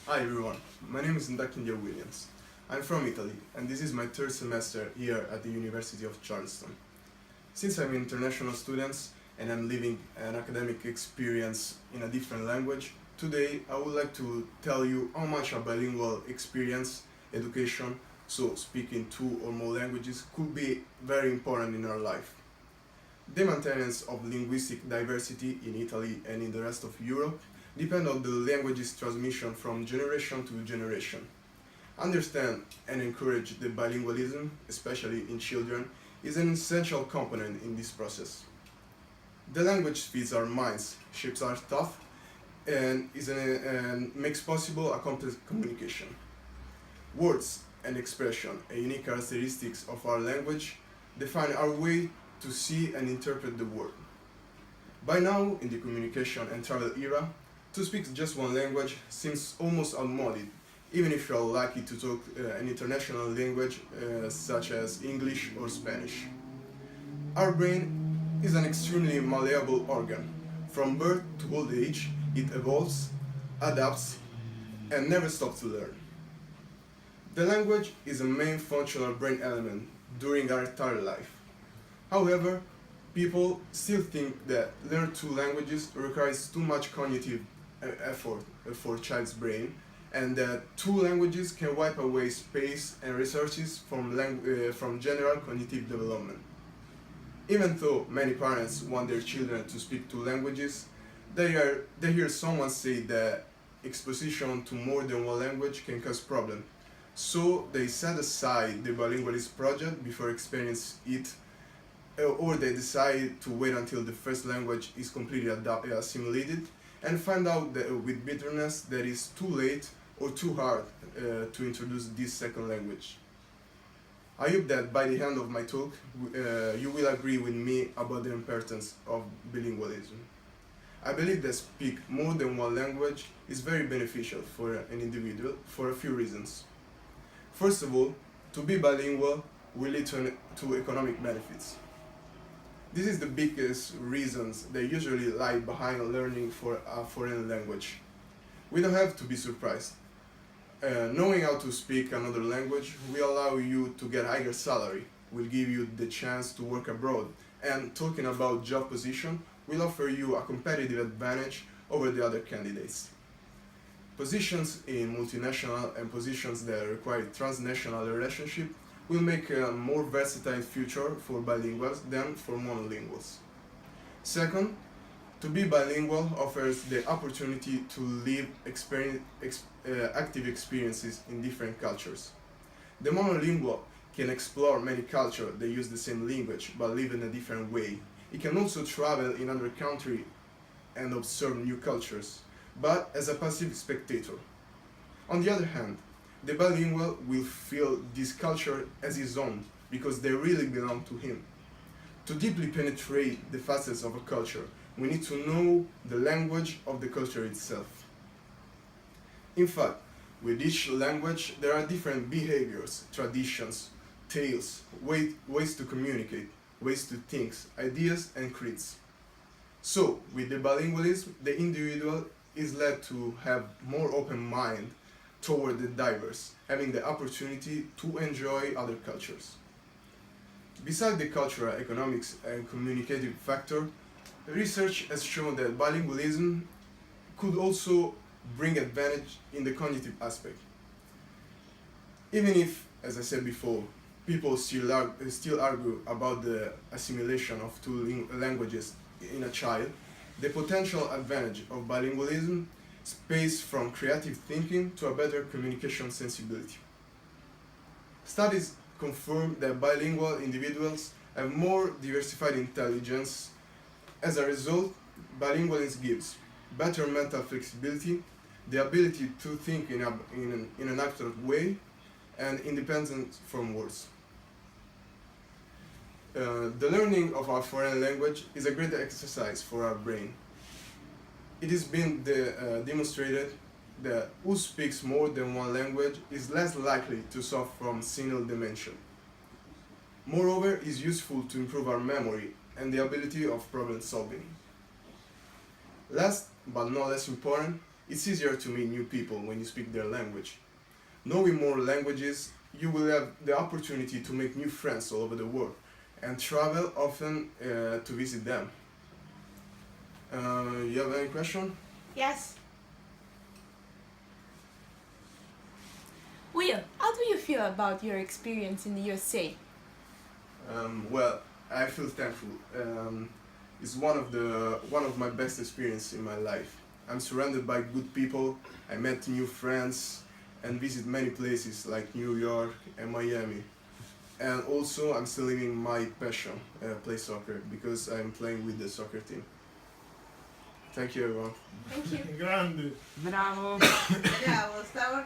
Hi everyone, my name is Ndakindia Williams. I'm from Italy and this is my third semester here at the University of Charleston. Since I'm an international student and I'm living an academic experience in a different language, today I would like to tell you how much a bilingual experience, education, so speaking two or more languages, could be very important in our life. The maintenance of linguistic diversity in Italy and in the rest of Europe depend on the language's transmission from generation to generation. Understand and encourage the bilingualism, especially in children, is an essential component in this process. The language feeds our minds, shapes our thought, and makes possible a complex communication. Words and expression, a unique characteristics of our language, define our way to see and interpret the world. By now, in the communication and travel era, to speak just one language seems almost outmoded, even if you are lucky to talk an international language such as English or Spanish. Our brain is an extremely malleable organ. From birth to old age, it evolves, adapts, and never stops to learn. The language is a main functional brain element during our entire life. However, people still think that learn two languages requires too much cognitive effort for a child's brain, and that two languages can wipe away space and resources from general cognitive development. Even though many parents want their children to speak two languages, they hear someone say that exposition to more than one language can cause problems. So they set aside the bilingualist project before experience it, or they decide to wait until the first language is completely assimilated and find out that with bitterness that it's too late or too hard to introduce this second language. I hope that by the end of my talk you will agree with me about the importance of bilingualism. I believe that speak more than one language is very beneficial for an individual for a few reasons. First of all, to be bilingual will lead to economic benefits. This is the biggest reasons that usually lie behind learning for a foreign language. We don't have to be surprised. Knowing how to speak another language will allow you to get higher salary, will give you the chance to work abroad, and talking about job position will offer you a competitive advantage over the other candidates. Positions in multinational and positions that require transnational relationship will make a more versatile future for bilinguals than for monolinguals. Second, to be bilingual offers the opportunity to live active experiences in different cultures. The monolingual can explore many cultures that use the same language but live in a different way. It can also travel in other countries and observe new cultures, but as a passive spectator. On the other hand, the bilingual will feel this culture as his own because they really belong to him. To deeply penetrate the facets of a culture, we need to know the language of the culture itself. In fact, with each language, there are different behaviors, traditions, tales, ways to communicate, ways to think, ideas, and creeds. So, with the bilingualism, the individual is led to have more open mind toward the diverse, having the opportunity to enjoy other cultures. Besides the cultural, economics, and communicative factor, research has shown that bilingualism could also bring advantage in the cognitive aspect. Even if, as I said before, people still argue about the assimilation of two languages in a child, the potential advantage of bilingualism space from creative thinking to a better communication sensibility. Studies confirm that bilingual individuals have more diversified intelligence. As a result, bilingualism gives better mental flexibility, the ability to think in an abstract way, and independence from words. The learning of a foreign language is a great exercise for our brain. It has been demonstrated that who speaks more than one language is less likely to suffer from senile dementia. Moreover, it is useful to improve our memory and the ability of problem solving. Last but not less important, It's easier to meet new people when you speak their language. Knowing more languages, you will have the opportunity to make new friends all over the world and travel often to visit them. You have any question? Yes. Will, how do you feel about your experience in the USA? Well, I feel thankful. It's one of my best experiences in my life. I'm surrounded by good people. I met new friends and visit many places like New York and Miami. And also, I'm still living my passion, play soccer, because I'm playing with the soccer team. Thank you, everyone. Thank you. Grande. Bravo! Bravo, stavo